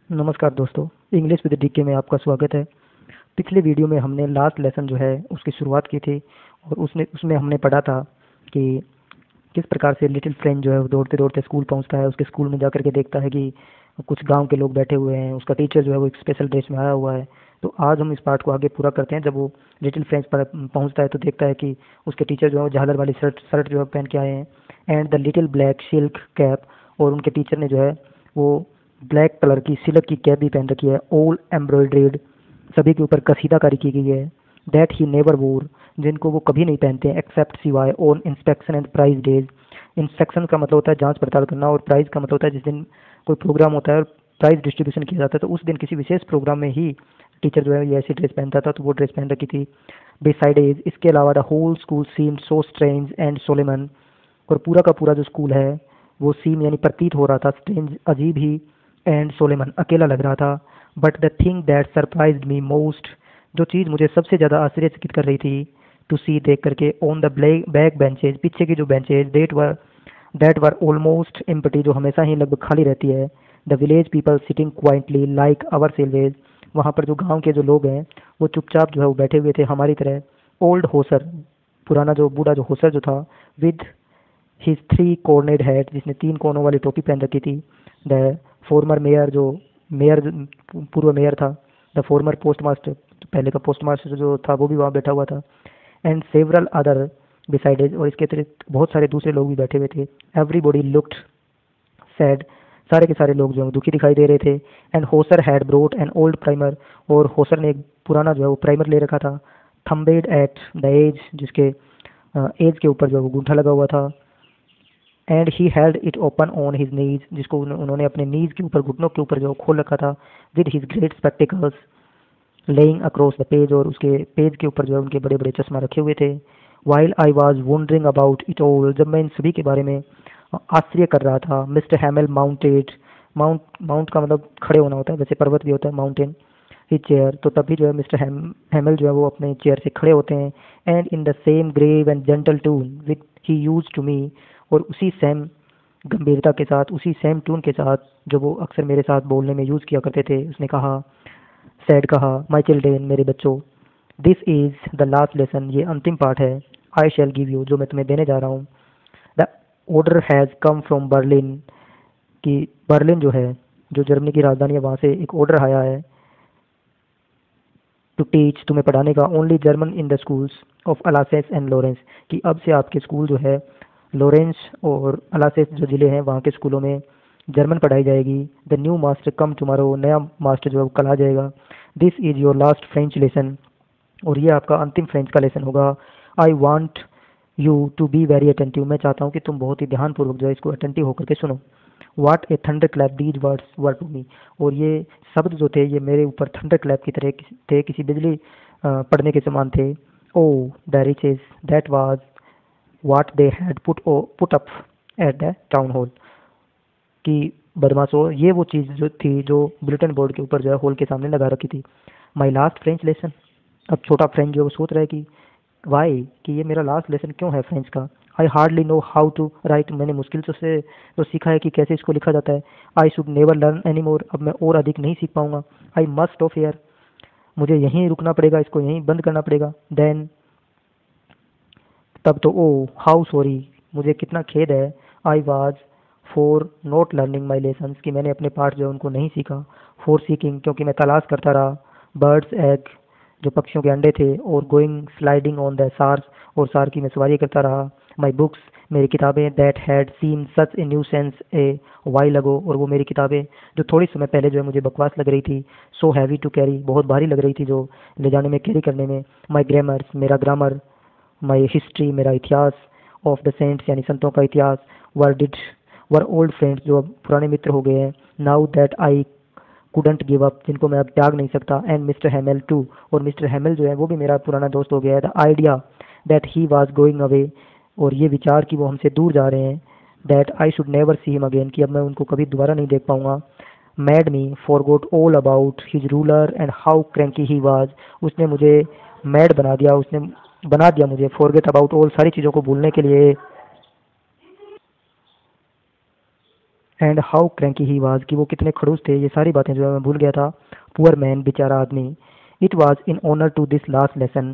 नमस्कार दोस्तों, English with DK में आपका स्वागत है। पिछले वीडियो में हमने लास्ट लेसन जो है उसकी शुरुआत की थी और उसमें हमने पढ़ा था कि किस प्रकार से लिटिल फ्रेंड जो है वो दौड़ते दौड़ते स्कूल पहुंचता है। उसके स्कूल में जाकर के देखता है कि कुछ गांव के लोग बैठे हुए हैं, उसका टीचर जो है वो एक स्पेशल ड्रेस में आया हुआ है। तो आज हम इस पार्ट को आगे पूरा करते हैं। जब वो लिटिल फ्रेंड्स पर पहुंचता है तो देखता है कि उसके टीचर जो है वो झालर वाली शर्ट शर्ट जो है पहन के आए हैं and the little black silk cap, और उनके टीचर ने जो है वो ब्लैक कलर की सिल्क की कैप भी पहन रखी है, ऑल एम्ब्रॉयड्रेड, सभी के ऊपर कसीदाकारी की गई है। दैट ही नेवर वोर, जिनको वो कभी नहीं पहनते एक्सेप्ट सिवाय on inspection and prize days. Inspection का मतलब होता है जांच पड़ताल करना, और प्राइज का मतलब होता है जिस दिन कोई प्रोग्राम होता है और प्राइज डिस्ट्रीब्यूशन किया जाता है, तो उस दिन किसी विशेष प्रोग्राम में ही टीचर जो है ये ऐसी ड्रेस पहनता था, तो वो ड्रेस पहन रखी थी। बिसाइड एज, इसके अलावा the whole school seemed so strange and solemn, और पूरा का पूरा जो स्कूल है वो सीम यानी प्रतीत हो रहा था स्ट्रेंज, अजीब ही, एंड सोलेमन अकेला लग रहा था। But the thing that surprised me most, जो चीज़ मुझे सबसे ज़्यादा आश्चर्यचकित कर रही थी, टू सी देख करके, ऑन द बैक बेंचेज, पीछे की जो benches, that were almost empty, जो हमेशा ही लगभग खाली रहती है। The village people sitting quietly like ourselves, वहाँ पर जो गांव के जो लोग हैं वो चुपचाप जो है वो बैठे हुए थे हमारी तरह। ओल्ड होसर, पुराना जो बूढ़ा जो होसर जो था, विद हिज थ्री कॉर्नेड हैट, जिसने तीन कोनों वाली टोपी पहन रखी थी। द फॉर्मर मेयर, जो मेयर पूर्व मेयर था। द फॉर्मर पोस्ट मास्टर, पहले का पोस्ट मास्टर जो था वो भी वहाँ बैठा हुआ था। एंड सेवरल अदर बिसाइडेज, और इसके अतिरिक्त बहुत सारे दूसरे लोग भी बैठे हुए थे। एवरीबॉडी लुक्ड सैड, सारे के सारे लोग जो है दुखी दिखाई दे रहे थे। And Hauser had brought an old primer, और होसर ने एक पुराना जो है वो प्राइमर ले रखा था। थम्बेड एट द एज, जिसके एज के ऊपर जो है वो गूंठा लगा हुआ था। And he held it open on his knees, जिसको उन्होंने अपने नीज के ऊपर, घुटनों के ऊपर जो खोल रखा था। With his great spectacles laying across the page, और उसके पेज के ऊपर जो है उनके बड़े बड़े चश्मा रखे हुए थे। While I was wondering about it all, जब मैं इन सभी के बारे में आश्चर्य कर रहा था। मिस्टर हैमल माउंटेड, माउंट का मतलब खड़े होना होता है, वैसे पर्वत भी होता है माउंटेन, ही चेयर, तो तभी जो है मिस्टर हैमल जो है वो अपने चेयर से खड़े होते हैं। And in the same grave and gentle tone with he use to me, और उसी सेम गंभीरता के साथ, उसी सेम टून के साथ जो वो अक्सर मेरे साथ बोलने में यूज़ किया करते थे, उसने कहा, सैड कहा, माई चिल्ड्रेन, मेरे बच्चों, this is the last lesson, ये अंतिम पाठ है, आई शैल गिव यू, जो मैं तुम्हें देने जा रहा हूँ। The order has come from Berlin, कि बर्लिन जो है, जो जर्मनी की राजधानी है, वहाँ से एक ऑर्डर आया है टू टीच, तुम्हें पढ़ाने का, only German in the schools of Alsace and Lorraine, कि अब से आपके स्कूल जो है लॉरेंस और अलासेस जो ज़िले हैं वहाँ के स्कूलों में जर्मन पढ़ाई जाएगी। The new master come tomorrow, नया मास्टर जो है वो कल आ जाएगा। This is your last French lesson, और ये आपका अंतिम फ्रेंच का लेसन होगा। I want you to be very attentive, मैं चाहता हूँ कि तुम बहुत ही ध्यानपूर्वक जो है इसको अटेंटिव होकर के सुनो। What a thunderclap these words were to me, और ये शब्द जो थे ये मेरे ऊपर थंडर क्लैप की तरह थे, किसी बिजली पड़ने के समान थे। Oh the wretches that was what they had put up at the town hall, कि बदमाशों, ये वो चीज़ जो थी जो बुलेटिन बोर्ड के ऊपर जो है हॉल के सामने लगा रखी थी। माई लास्ट फ्रेंच लेसन, अब छोटा फ्रेंच जो है वो सोच रहा है कि वाई, कि ये मेरा लास्ट लेसन क्यों है फ्रेंच का। I hardly know how to write, मैंने मुश्किल से तो सीखा है कि कैसे इसको लिखा जाता है। I should never learn any more, अब मैं और अधिक नहीं सीख पाऊंगा। आई मस्ट ऑफ हेयर, मुझे यहीं रुकना पड़ेगा, इसको यहीं बंद करना पड़ेगा। देन, तब तो, ओ हाउ सॉरी, मुझे कितना खेद है। I was for not learning my lessons, कि मैंने अपने पाठ जो है उनको नहीं सीखा। फॉर सीकिंग, क्योंकि मैं तलाश करता रहा। बर्ड्स एग, जो पक्षियों के अंडे थे। और going sliding on the Saar, और सार की मैं सवारी करता रहा। माई बुक्स, मेरी किताबें, that had seen such a nuisance a while ago, और वो मेरी किताबें जो थोड़ी समय पहले जो है मुझे बकवास लग रही थी। सो हैवी टू कैरी, बहुत भारी लग रही थी जो ले जाने में, कैरी करने में। माई ग्रामर्स, मेरा ग्रामर। माई हिस्ट्री, मेरा इतिहास। ऑफ द सेंट्स, यानी संतों का इतिहास। वर ओल्ड फ्रेंड्स, जो अब पुराने मित्र हो गए हैं। Now that I couldn't give up, जिनको मैं अब त्याग नहीं सकता। एंड मिस्टर हेमल टू, और मिस्टर हेमल जो है वो भी मेरा पुराना दोस्त हो गया है। The idea that he was going away, और ये विचार कि वो हमसे दूर जा रहे हैं। That I should never see him again, कि अब मैं उनको कभी दोबारा नहीं देख पाऊंगा। Mad me forgot all about his ruler and how cranky he was, उसने मुझे मैड बना दिया, उसने बना दिया मुझे फॉरगेट अबाउट ऑल, सारी चीज़ों को भूलने के लिए, and how cranky he was, कि वो कितने खड़ूस थे, ये सारी बातें जो है मैं भूल गया था। पुअर मैन, बेचारा आदमी। It was in honour to this last lesson,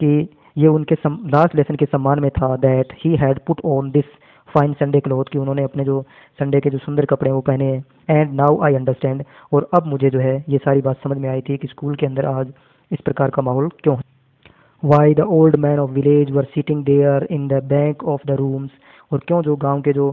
कि ये उनके लास्ट लेसन के सम्मान में था, that he had put on this fine Sunday cloth, कि उन्होंने अपने जो संडे के जो सुंदर कपड़े हैं वो पहने हैं। एंड नाउ आई अंडरस्टैंड, और अब मुझे जो है ये सारी बात समझ में आई थी कि स्कूल के अंदर आज इस प्रकार का माहौल क्यों है। Why the old man of village were sitting there in the bank of the rooms, और क्यों जो गांव के जो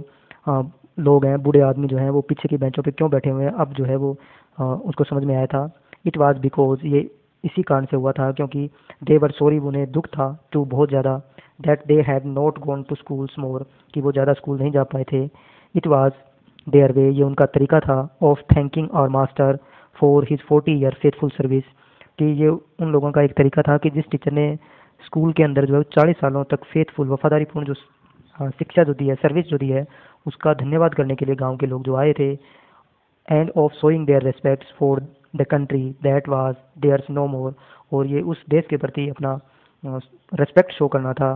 लोग हैं, बूढ़े आदमी जो हैं, वो पीछे की बेंचों पे क्यों बैठे हुए हैं, अब जो है वो उसको समझ में आया था। इट वाज बिकॉज, ये इसी कारण से हुआ था क्योंकि दे वर सॉरी, उन्हें दुख था, टू बहुत ज़्यादा, that they had not gone to schools more, कि वो ज़्यादा स्कूल नहीं जा पाए थे। इट वाज देयर वे, ये उनका तरीका था, of thanking our master for his 40 year faithful service, कि ये उन लोगों का एक तरीका था कि जिस टीचर ने स्कूल के अंदर जो है 40 सालों तक फेथफुल, वफादारीपूर्ण जो शिक्षा जो दी है, सर्विस जो दी है, उसका धन्यवाद करने के लिए गांव के लोग जो आए थे। And of showing their respects for the country that was theirs no more, और ये उस देश के प्रति अपना रेस्पेक्ट शो करना था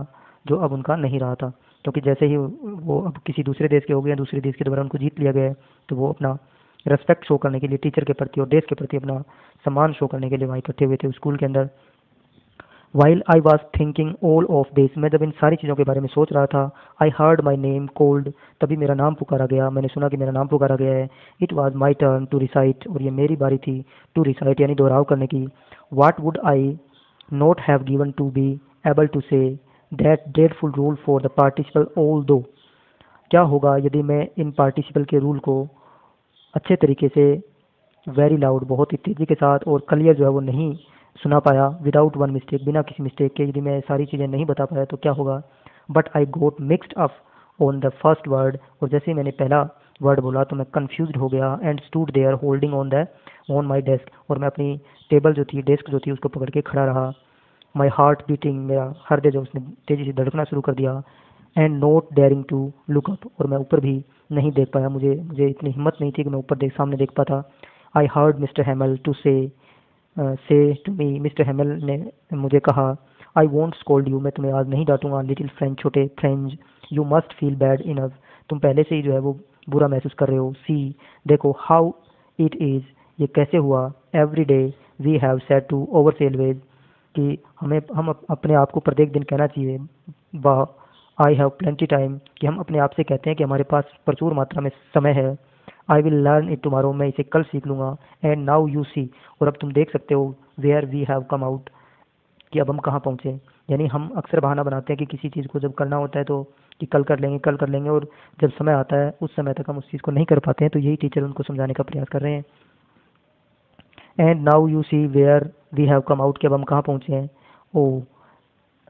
जो अब उनका नहीं रहा था, क्योंकि जैसे ही वो अब किसी दूसरे देश के हो गए, दूसरे देश के द्वारा उनको जीत लिया गया है, तो वो अपना रेस्पेक्ट शो करने के लिए टीचर के प्रति और देश के प्रति अपना सम्मान शो करने के लिए वहाँ इकट्ठे हुए थे स्कूल के अंदर। While I was thinking all of this, मैं जब इन सारी चीज़ों के बारे में सोच रहा था, I heard my name cold, तभी मेरा नाम पुकारा गया, मैंने सुना कि मेरा नाम पुकारा गया है। It was my turn to recite, और ये मेरी बारी थी, टू रिसाइट यानी दोहराव करने की। What would I not have given to be able to say that dreadful rule for the participle all through, क्या होगा यदि मैं इन पार्टिसिपल के रूल को अच्छे तरीके से, वेरी लाउड, बहुत ही तेज़ी के साथ, और क्लियर जो है वो नहीं सुना पाया, विदाउट वन मिस्टेक, बिना किसी मिस्टेक के, यदि मैं सारी चीज़ें नहीं बता पाया तो क्या होगा। But I got mixed up on the first word, और जैसे ही मैंने पहला वर्ड बोला तो मैं कन्फ्यूज हो गया, and stood there holding on my desk, और मैं अपनी टेबल जो थी, डेस्क जो थी, उसको पकड़ के खड़ा रहा। माई हार्ट बीटिंग, मेरा हृदय जो उसने तेज़ी से धड़कना शुरू कर दिया। And not daring to look up, और मैं ऊपर भी नहीं देख पाया, मुझे इतनी हिम्मत नहीं थी कि मैं ऊपर सामने देख पाता। I heard mister Hemal to से टू मी, मिस्टर हेमल ने मुझे कहा, आई वोंट स्कोल्ड यू, मैं तुम्हें आज नहीं डांटूंगा, लिटिल फ्रेंच, छोटे French, you must feel bad enough, तुम पहले से ही जो है वो बुरा महसूस कर रहे हो। सी, देखो, हाउ इट इज़, ये कैसे हुआ, every day we have said to ourselves, कि हम अपने आप को प्रत्येक दिन कहना चाहिए, वाह, आई हैव प्लेंटी टाइम, कि हम अपने आप से कहते हैं कि हमारे पास प्रचुर मात्रा में समय है। I will learn it tomorrow, मैं इसे कल सीख लूँगा। एंड नाउ यू सी, और अब तुम देख सकते हो, where we have come out, कि अब हम कहाँ पहुँचे। यानी हम अक्सर बहाना बनाते हैं कि किसी चीज़ को जब करना होता है तो कि कल कर लेंगे, कल कर लेंगे, और जब समय आता है उस समय तक हम उस चीज़ को नहीं कर पाते हैं, तो यही टीचर उनको समझाने का प्रयास कर रहे हैं। And now you see where we have come out, कि अब हम कहाँ पहुँचे हैं। Oh,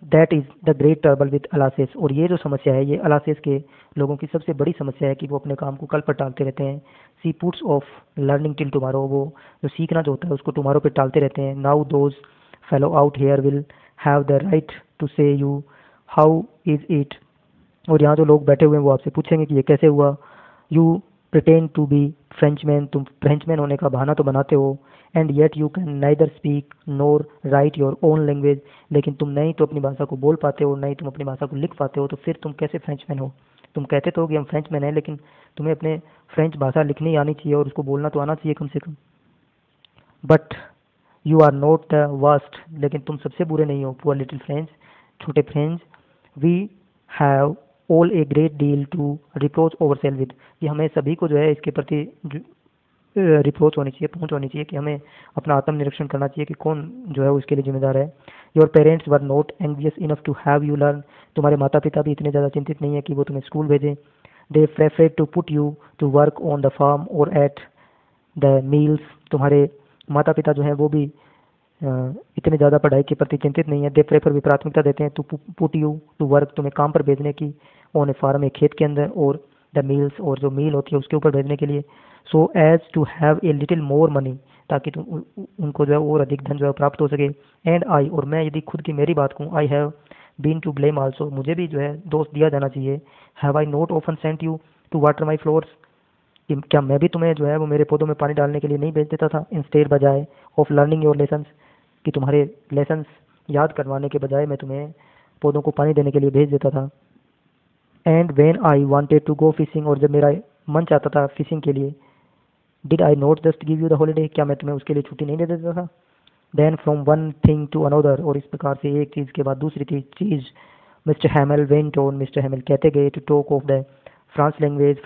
that is the great trouble with Alsace, और ये जो समस्या है, ये अलासेस के लोगों की सबसे बड़ी समस्या है कि वो अपने काम को कल पर टालते रहते हैं। She puts off learning till tomorrow, वो जो सीखना जो होता है उसको टुमारो पे टालते रहते हैं। Now those fellows out here will have the right to say you how is it, और यहाँ जो लोग बैठे हुए हैं वो आपसे पूछेंगे कि ये कैसे हुआ। You pretend to be Frenchman, तुम फ्रेंचमैन होने का बहाना तो बनाते हो। And yet you can neither speak nor write your own language, लेकिन तुम नहीं तो अपनी भाषा को बोल पाते हो, नहीं तुम अपनी भाषा को लिख पाते हो, तो फिर तुम कैसे फ्रेंचमैन हो। तुम कहते तो हो कि हम फ्रेंचमैन हैं, लेकिन तुम्हें अपने फ्रेंच भाषा लिखनी आनी चाहिए और उसको बोलना तो आना चाहिए कम से कम। But you are not the worst, लेकिन तुम सबसे बुरे नहीं हो, पुअर लिटिल फ्रेंच, छोटे French. We have all a great deal to reproach ourselves with, कि हमें सभी को जो है इसके प्रति रिप्रोच होनी चाहिए, पहुंच होनी चाहिए, कि हमें अपना आत्मनिरीक्षण करना चाहिए कि कौन जो है उसके लिए जिम्मेदार है। Your parents were not anxious enough to have you learn, तुम्हारे माता पिता भी इतने ज़्यादा चिंतित नहीं है कि वो तुम्हें स्कूल भेजें। They preferred to put you to work on the farm और एट द मील्स, तुम्हारे माता पिता जो हैं वो भी इतने ज़्यादा पढ़ाई के प्रति चिंतित नहीं है। दे प्रेफर, भी प्राथमिकता देते हैं, to put you to work, तुम्हें काम पर भेजने की, ऑन ए फार्म, एक खेत के अंदर, और द मील्स, और जो मील होती है उसके ऊपर भेजने के लिए। So as to have a little more money, ताकि तुम उनको जो है और अधिक धन जो है प्राप्त हो सके। एंड आई, और मैं यदि खुद की मेरी बात कहूँ, I have been to blame also, मुझे भी जो है दोष दिया जाना चाहिए। Have I not often sent you to water my flowers, क्या मैं भी तुम्हें जो है वो मेरे पौधों में पानी डालने के लिए नहीं भेज देता था, इंस्टेड, बजाय, ऑफ लर्निंग योर लेसन्स, कि तुम्हारे लेसन्स याद करवाने के बजाय मैं तुम्हें पौधों को पानी देने के लिए भेज देता था। And when I wanted to go fishing, और जब मेरा मन चाहता था फिशिंग के लिए। Did I not just give you the holiday, क्या मैं तुम्हें उसके लिए छुट्टी नहीं दे देता था। Then from one thing to another, और इस प्रकार से एक चीज़ के बाद दूसरी चीज़ mister Hamel went on, mister Hamel कहते गए to talk of the France language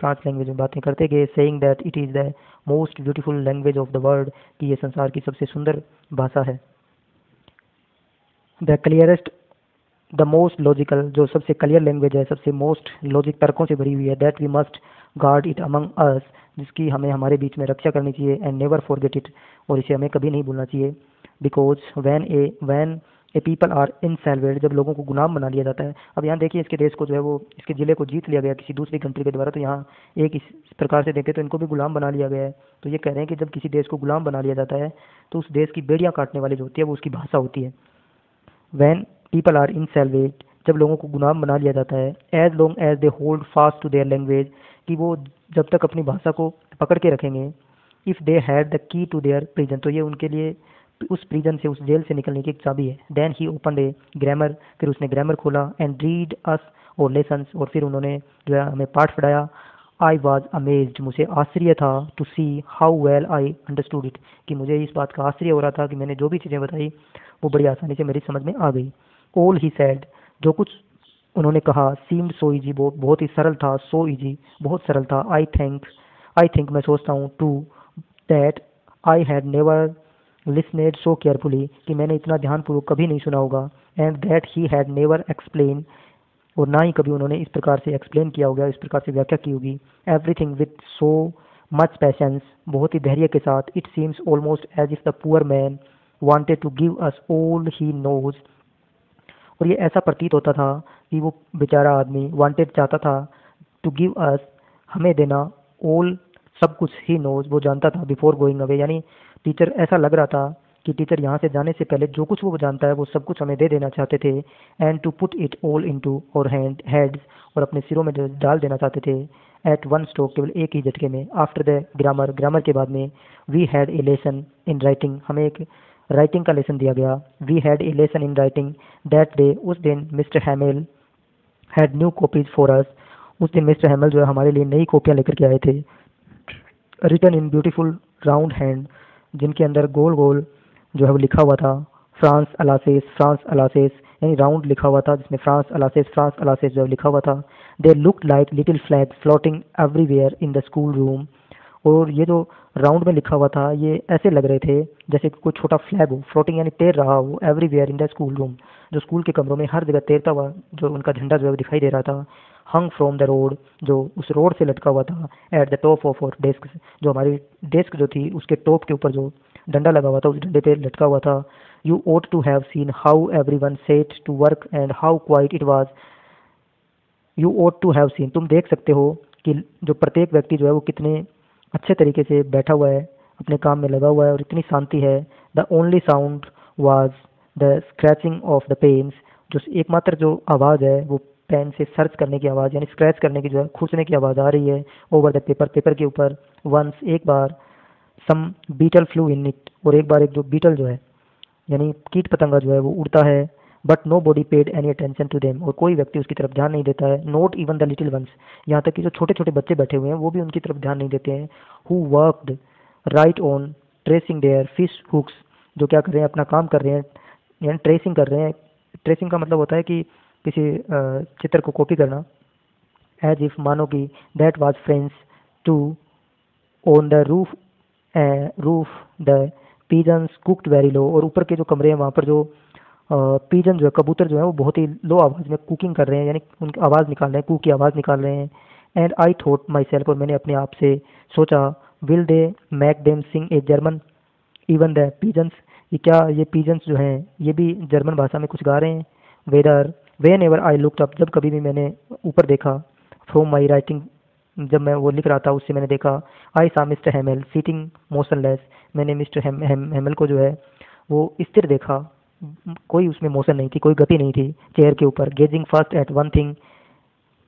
में बातें करते गए, saying that it is the most beautiful language of the world, कि ये संसार की सबसे सुंदर भाषा है। The clearest, the most logical, जो सबसे क्लियर लैंग्वेज है, सबसे मोस्ट लॉजिक तर्कों से भरी हुई है। That we must guard it among us, जिसकी हमें हमारे बीच में रक्षा करनी चाहिए। एंड नेवर फॉरगेट इट, और इसे हमें कभी नहीं भूलना चाहिए। Because when a people are enslaved, जब लोगों को गुलाम बना लिया जाता है। अब यहाँ देखिए, इसके देश को जो है वो, इसके ज़िले को जीत लिया गया किसी दूसरी कंट्री के द्वारा, तो यहाँ एक इस प्रकार से देखें तो इनको भी गुलाम बना लिया गया है। तो ये कह रहे हैं कि जब किसी देश को गुलाम बना लिया जाता है तो उस देश की बेड़ियाँ काटने वाली जो होती है वो उसकी भाषा होती है। वैन पीपल आर इनसेल्वेज, जब लोगों को गुलाम बना लिया जाता है। As long as they hold fast to their language, कि वो जब तक अपनी भाषा को पकड़ के रखेंगे। If they had the key to their prison, तो ये उनके लिए उस प्रिजन से, उस जेल से निकलने की एक चाबी है। Then he open a grammar, फिर उसने ग्रामर खोला। एंड रीड अस और लेसन्स, और फिर उन्होंने जो है हमें पाठ पढ़ाया। आई वॉज अमेज्ड, मुझे आश्चर्य था, to see how well I understood it, कि मुझे इस बात का आश्चर्य हो रहा था कि मैंने जो भी चीज़ें बताई वो बड़ी आसानी से मेरी समझ में आ गई। ऑल ही सैड, जो कुछ उन्होंने कहा, सीम्ड सो ईजी, बहुत ही सरल था। सो ईजी, बहुत सरल था। आई थिंक मैं सोचता हूँ, too that I had never listened so carefully, कि मैंने इतना ध्यानपूर्वक कभी नहीं सुना होगा। And that he had never explained, और ना ही कभी उन्होंने इस प्रकार से एक्सप्लेन किया होगा, इस प्रकार से व्याख्या की होगी। Everything with so much patience, बहुत ही धैर्य के साथ। It seems almost as if the poor man wanted to give us all he knows, और ये ऐसा प्रतीत होता था कि वो बेचारा आदमी वांटेड चाहता था, टू गिव अस, हमें देना, ऑल, सब कुछ ही नोज, वो जानता था, बिफोर गोइंग अवे, यानी टीचर, ऐसा लग रहा था कि टीचर यहाँ से जाने से पहले जो कुछ वो जानता है वो सब कुछ हमें दे देना चाहते थे। And to put it all into our heads, और अपने सिरों में डाल देना चाहते थे। एट वन स्ट्रोक, केवल एक ही झटके में। आफ्टर द ग्रामर के बाद में, we had a lesson in writing, हमें एक राइटिंग का लेसन दिया गया। We had a lesson in writing that day, उस दिन mister Hamel had new copies for us, उस दिन मिस्टर हैमल जो है हमारे लिए नई कॉपियाँ लेकर के आए थे। Written in beautiful round hand, जिनके अंदर गोल गोल जो है वो लिखा हुआ था, फ्रांस अलासेस, यानी राउंड लिखा हुआ था जिसमें फ्रांस अलासेस जो है लिखा हुआ था। They looked like little flag floating everywhere in the school room, और ये जो राउंड में लिखा हुआ था ये ऐसे लग रहे थे जैसे कोई छोटा फ्लैग हो, फ्लोटिंग यानी तैर रहा हो, everywhere in the school room, जो स्कूल के कमरों में हर जगह तैरता हुआ जो उनका झंडा जो है दिखाई दे रहा था। हंग फ्रॉम द रोड, जो उस रोड से लटका हुआ था। एट द टॉप ऑफ और डेस्क, जो हमारी डेस्क जो थी उसके टॉप के ऊपर जो डंडा लगा हुआ था उस डंडे पे लटका हुआ था। You ought to have seen how everyone set to work and how quiet it was. You ought to have seen, तुम देख सकते हो कि जो प्रत्येक व्यक्ति जो है वो कितने अच्छे तरीके से बैठा हुआ है, अपने काम में लगा हुआ है, और इतनी शांति है। The only sound was the scratching of the pens, जो एकमात्र जो आवाज़ है वो पेन से सर्च करने की आवाज़, यानी स्क्रैच करने की जो है खींचने की आवाज़ आ रही है। ओवर द पेपर के ऊपर। वंस, एक बार। सम बीटल फ्लू इन इट, और एक बार एक जो बीटल जो है यानी कीट पतंगा जो है वो उड़ता है। But nobody paid any attention to them, और कोई व्यक्ति उसकी तरफ ध्यान नहीं देता है। Not even the little ones, यहाँ तक कि जो छोटे छोटे बच्चे बैठे हुए हैं वो भी उनकी तरफ ध्यान नहीं देते हैं। Who worked right on tracing their fish hooks, जो क्या कर रहे हैं, अपना काम कर रहे हैं, यानी ट्रेसिंग कर रहे हैं। ट्रेसिंग का मतलब होता है कि किसी चित्र को कॉपी करना। एज इफ, मानो कि, that was friends to on the roof the pigeons cooked very low, और ऊपर के जो कमरे हैं वहाँ पर जो पीजन जो है, कबूतर जो है वो बहुत ही लो आवाज़ में कुकिंग कर रहे हैं, यानी उनकी आवाज़ निकाल रहे हैं, कू की आवाज़ निकाल रहे हैं। And I thought myself, और मैंने अपने आप से सोचा, will they make them sing a German even the pigeons, ये क्या ये पीजन्स जो हैं ये भी जर्मन भाषा में कुछ गा रहे हैं। When ever I looked up, जब कभी भी मैंने ऊपर देखा, फ्रॉम माई राइटिंग, जब मैं वो लिख रहा था उससे मैंने देखा। आई सा मिस्टर हेमल सीटिंग मोशनलेस, मैंने मिस्टर हेमल को जो है वो स्थिर देखा, कोई उसमें मोशन नहीं थी, कोई गति नहीं थी चेयर के ऊपर। Gazing first at one thing,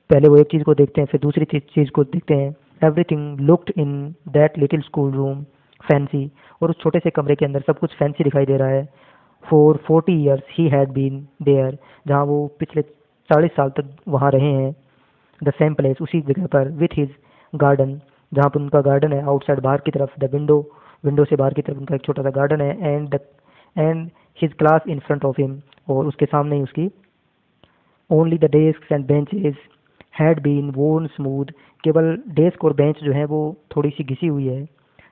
पहले वो एक चीज़ को देखते हैं फिर दूसरी चीज़ को देखते हैं। Everything looked in that little school room fancy, और उस छोटे से कमरे के अंदर सब कुछ फैंसी दिखाई दे रहा है। For 40 years he had been there, जहाँ वो पिछले 40 साल तक वहाँ रहे हैं। द सेम प्लेस, उसी जगह पर। विथ हिज गार्डन, जहाँ पर उनका गार्डन है, आउटसाइड बाहर की तरफ, द विंडो, विंडो से बाहर की तरफ उनका एक छोटा सा गार्डन है, and his class in front of him, और उसके सामने ही उसकी only the desk and benches had been worn smooth, केवल डेस्क और बेंच जो है वो थोड़ी सी घिसी हुई है।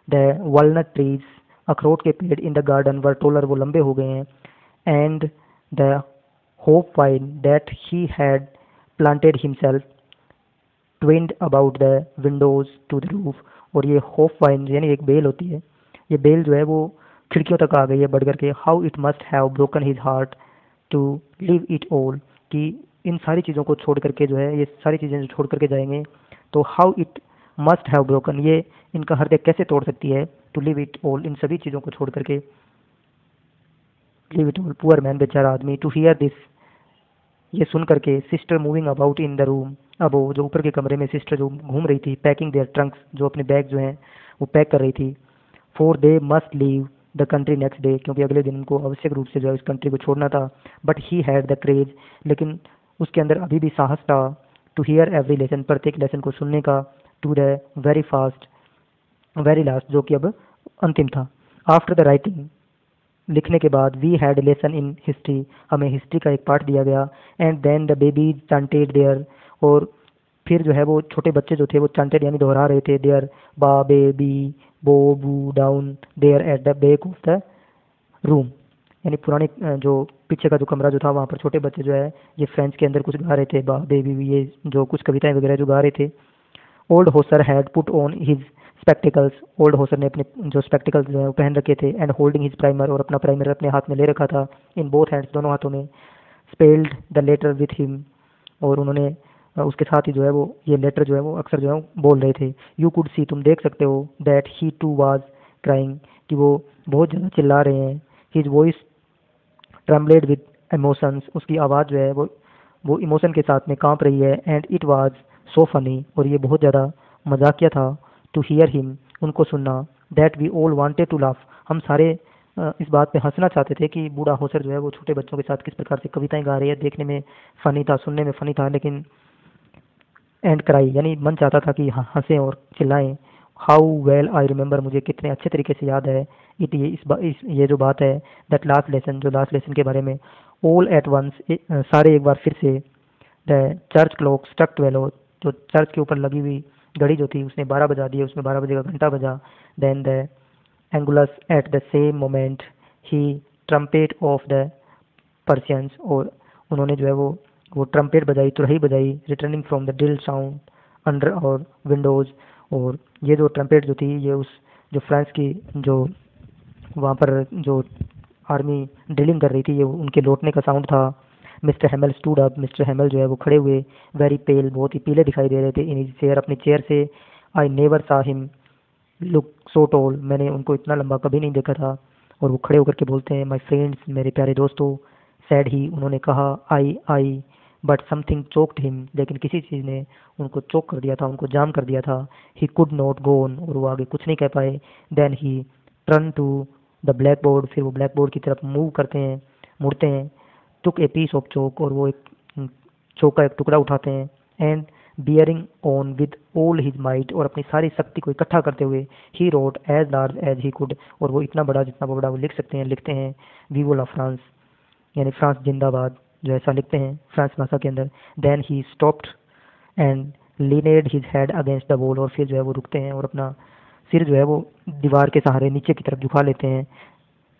द वॉलनट ट्रीज, अखरोट के पेड़ इन द गार्डन वर टोलर, वो लंबे हो गए हैं, and the hop vine that he had planted himself twined about the windows to the roof, और ये होप वाइन यानी एक बेल होती है, ये बेल जो है वो खिड़कियों तक आ गई है बढ़ करके। How it must have broken his heart to leave it all, कि इन सारी चीज़ों को छोड़ करके जो है, ये सारी चीज़ें जो छोड़ करके जाएंगे, तो how it must have broken, ये इनका हृदय कैसे तोड़ सकती है, टू लिव इट ऑल, इन सभी चीज़ों को छोड़ करके, live it all, poor man, बेचारा आदमी, टू हियर दिस, ये सुन करके, sister moving about in the room, अब वो जो ऊपर के कमरे में सिस्टर जो घूम रही थी, पैकिंग देयर ट्रंक्स, जो अपने बैग जो हैं वो पैक कर रही थी, for they must leave the country next day, क्योंकि अगले दिन उनको आवश्यक रूप से जो है इस कंट्री को छोड़ना था। But he had the courage, लेकिन उसके अंदर अभी भी साहस था, टू हियर एवरी लेसन, प्रत्येक लेसन को सुनने का, to the very fast very last, जो कि अब अंतिम था। आफ्टर द राइटिंग, लिखने के बाद, we had lesson in history, हमें हिस्ट्री का एक पार्ट दिया गया, and then the baby chanted their, और फिर जो है वो छोटे बच्चे जो थे वो चांटेड यानी दोहरा रहे थे, देयर बा be bi bo bu down there at the back of the room, यानी पुरानी जो पीछे का जो कमरा जो था वहाँ पर छोटे बच्चे जो है ये फ्रेंच के अंदर कुछ गा रहे थे, बा बेबी, ये जो कुछ कविताएं वगैरह जो गा रहे थे। Old Hauser had put on his spectacles, old Hauser ने अपने जो स्पेक्टिकल्स जो है वो पहन रखे थे, एंड होल्डिंग हिज प्राइमर, और अपना प्राइमर अपने हाथ में ले रखा था, इन बोथ हैंड्स, दोनों हाथों में, spelled the letter with him, और उन्होंने उसके साथ ही जो है वो ये लेटर जो है वो अक्सर जो है वो बोल रहे थे। यू कुड सी, तुम देख सकते हो, that he too was crying, कि वो बहुत ज़्यादा चिल्ला रहे हैं। His voice trembled with emotions, उसकी आवाज़ जो है वो इमोशन के साथ में कांप रही है, and it was so funny, और ये बहुत ज़्यादा मजाकिया था, टू हियर हिम, उनको सुनना, that we all wanted to laugh, हम सारे इस बात पे हंसना चाहते थे कि बूढ़ा होसर जो है वो छोटे बच्चों के साथ किस प्रकार से कविताएं गा रही है, देखने में फनी था, सुनने में फनी था, लेकिन एंड क्राई, यानी मन चाहता था कि हंसें और चिल्लाएं। हाउ वेल आई रिमेंबर, मुझे कितने अच्छे तरीके से याद है, इट ये ये जो बात है, दैट लास्ट लेसन, जो लास्ट लेसन के बारे में, ऑल एट वंस, सारे एक बार फिर से, द चर्च क्लॉक स्ट्रक 12, जो चर्च के ऊपर लगी हुई घड़ी जो थी उसने 12 बजा दिए, उसमें 12 बजे का घंटा बजा। Then the Angelus at the same moment he trumpet of the Prussians, और उन्होंने जो है वो ट्रम्पेट बजाई, तुरही बजाई, returning from the drill sound under our windows, और ये जो ट्रम्पेट जो थी ये उस जो फ्रांस की जो वहाँ पर जो आर्मी ड्रिलिंग कर रही थी ये उनके लौटने का साउंड था। Mister Hemal stood up, mister Hemal जो है वो खड़े हुए, वेरी पेल, बहुत ही पीले दिखाई दे रहे थे, इन चेयर, अपनी चेयर से। आई नेवर सा हिम लुक सो टॉल, मैंने उनको इतना लंबा कभी नहीं देखा था, और वो खड़े होकर के बोलते हैं, माय फ्रेंड्स, मेरे प्यारे दोस्तों, सैड ही, उन्होंने कहा, आई बट समथिंग चोक्ड हिम, लेकिन किसी चीज़ ने उनको चोक कर दिया था, उनको जाम कर दिया था। He could not go on, और वो आगे कुछ नहीं कह पाए। Then he turn to the blackboard, फिर वो ब्लैक बोर्ड की तरफ मूव करते हैं, मुड़ते हैं। टुक ए पीस ऑफ चोक, और वो एक चोक का एक टुकड़ा उठाते हैं, and bearing on with all his might, और अपनी सारी शक्ति को इकट्ठा करते हुए, he wrote as large as he could, और वो इतना बड़ा जितना बड़ा वो लिख सकते हैं लिखते हैं, वीवो ला फ्रांस, यानी फ्रांस जिंदाबाद, जो ऐसा लिखते हैं फ्रांस भाषा के अंदर। Then he stopped and leaned his head against the wall, और फिर जो है वो रुकते हैं और अपना सिर जो है वो दीवार के सहारे नीचे की तरफ झुका लेते हैं।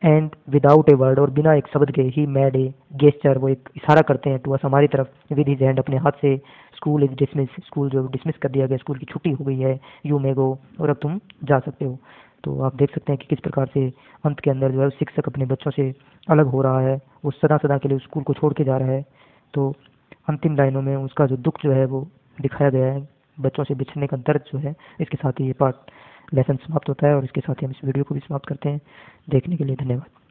एंड विदाउट ए वर्ड, और बिना एक शब्द के, ही मैड ए गेस्चर, वो एक इशारा करते हैं टू अस, हमारी तरफ, विद हिज हैंड, अपने हाथ से। स्कूल इज डिसमिस, स्कूल जो डिसमिस कर दिया गया, स्कूल की छुट्टी हो गई है, यू मे गो, और अब तुम जा सकते हो। तो आप देख सकते हैं कि किस प्रकार से अंत के अंदर जो है शिक्षक अपने बच्चों से अलग हो रहा है, वो सदा सदा के लिए स्कूल को छोड़ के जा रहा है। तो अंतिम लाइनों में उसका जो दुख जो है वो दिखाया गया है, बच्चों से बिछड़ने का दर्द जो है। इसके साथ ही ये पार्ट लेसन समाप्त होता है, और इसके साथ ही हम इस वीडियो को भी समाप्त करते हैं। देखने के लिए धन्यवाद।